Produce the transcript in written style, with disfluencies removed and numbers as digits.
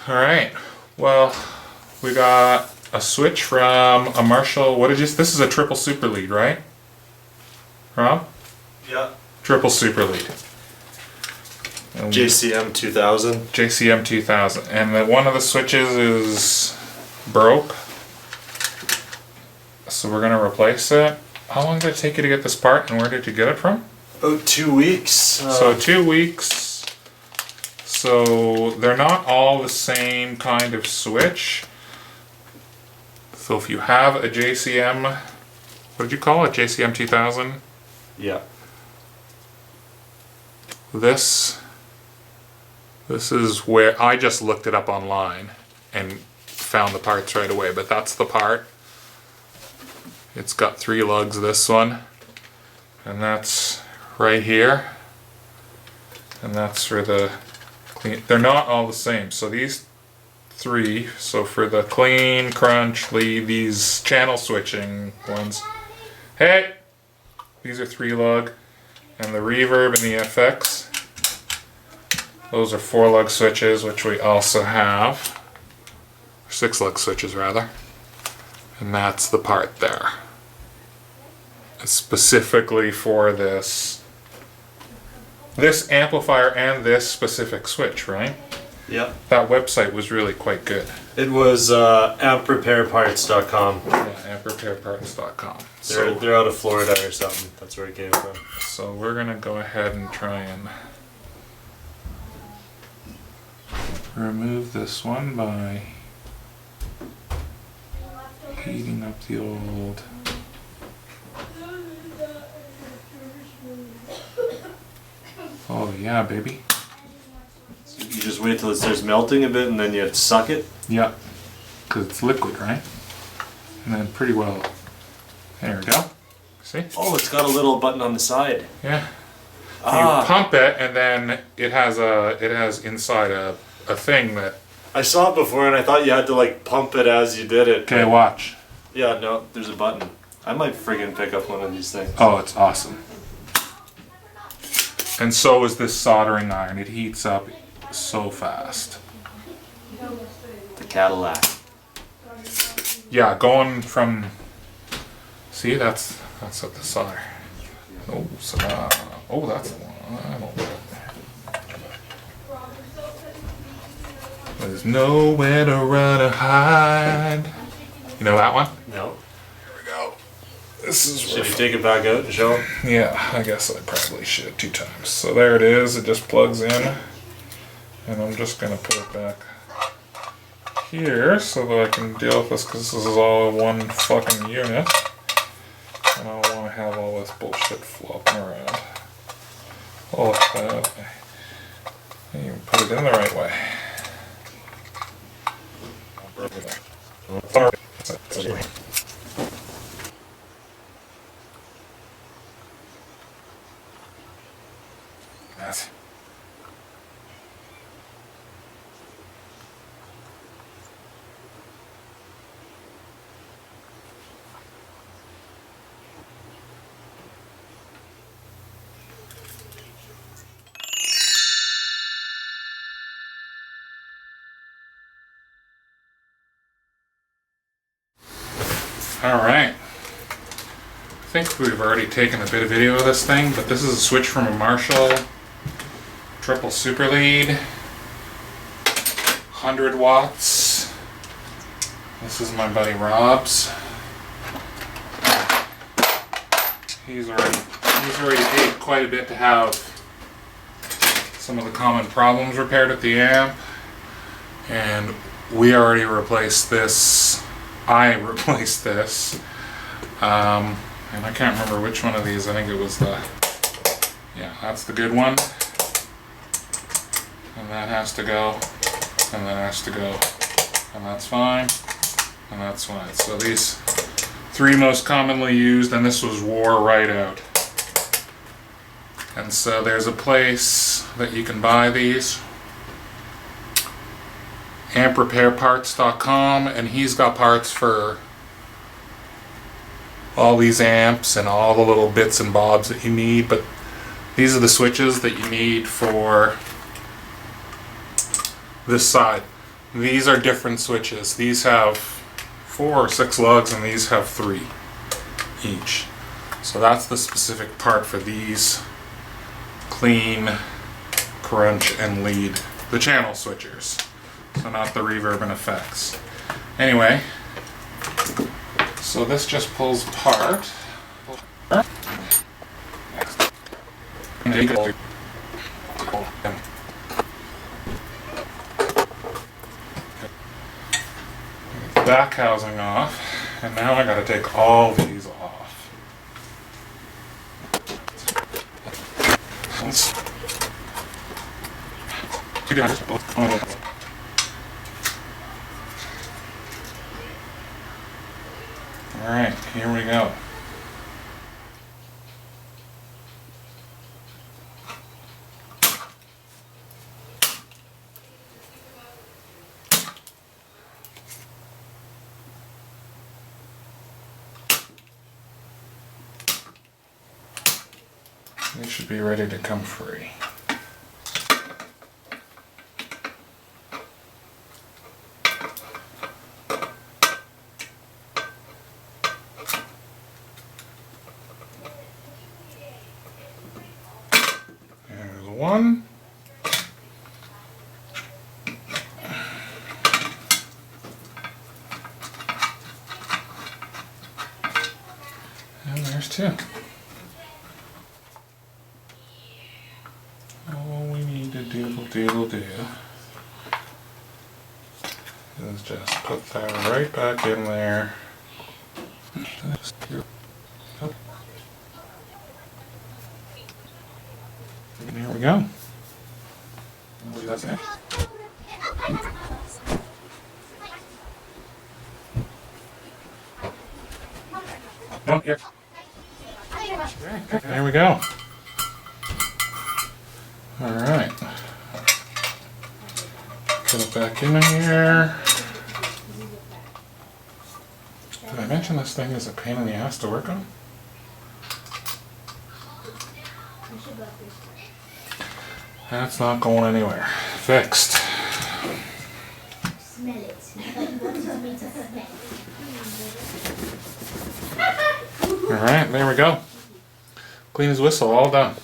Alright, well, we got a switch from a Marshall, this is a triple super lead, right? Rob? Yeah. Triple super lead. JCM2000. JCM2000. And one of the switches is broke. So we're going to replace it. How long did it take you to get this part, and where did you get it from? About 2 weeks. So 2 weeks. So they're not all the same kind of switch. So if you have a JCM, what did you call it? JCM2000? Yeah. This is where I just looked it up online and found the parts right away, but that's the part. It's got 3 lugs, this one, and that's right here, and that's for the clean. They're not all the same, so these 3, so for the clean, crunch, lead, these channel switching ones, hey, these are 3 lug, and the reverb and the FX, those are 4 lug switches, which we also have, 6 lug switches rather. And that's the part there. It's specifically for this amplifier and this specific switch, right? Yeah. That website was really quite good. It was amprepairparts.com. Yeah, amprepairparts.com. They're out of Florida or something. That's where it came from. So we're gonna go ahead and try and remove this one by heating up the old. Oh yeah, baby. So you just wait till it starts melting a bit and then you have to suck it? Yeah, because it's liquid, right? And then pretty well. There we go. See? Oh, it's got a little button on the side. Yeah. Ah. You pump it, and then it has inside a thing that. I saw it before and I thought you had to like pump it as you did it. Okay, watch. Yeah, no, there's a button. I might friggin' pick up one of these things. Oh, it's awesome. And so is this soldering iron. It heats up so fast. The Cadillac. Yeah, going from. See, that's what the solder. Oh, so oh, that's the one. I don't know. There's nowhere to run or hide. You know that one? No. Here we go. This is. Should you take it back out and show them? Yeah, I guess I probably should 2 times. So there it is. It just plugs in, and I'm just gonna put it back here so that I can deal with this, because this is all one fucking unit, and I don't want to have all this bullshit flopping around. Oh, I didn't even put it in the right way. That's Alright, I think we've already taken a bit of video of this thing, but this is a switch from a Marshall triple super lead, 100 watts. This is my buddy Rob's. He's already paid quite a bit to have some of the common problems repaired at the amp, and we already replaced this. I replaced this, and I can't remember which one of these. I think it was yeah, that's the good one, and that has to go, and that has to go, and that's fine, and that's fine. So these 3 most commonly used, and this was wore right out. And so there's a place that you can buy these. amprepairparts.com, and he's got parts for all these amps and all the little bits and bobs that you need, but these are the switches that you need for this side. These are different switches. These have 4 or 6 lugs and these have 3 each. So that's the specific part for these clean, crunch, and lead. The channel switchers. So not the reverb and effects. Anyway, so this just pulls apart. Back housing off, and now I gotta take all these off. Alright, here we go. They should be ready to come free. There's one. And there's 2. All we need to do is just put that right back in there. And here we go. That's it. Oh, here. There we go. Alright. Put it back in here. Did I mention this thing is a pain in the ass to work on? That's not going anywhere. Fixed. Smell it. Alright, there we go. Clean as whistle, all done.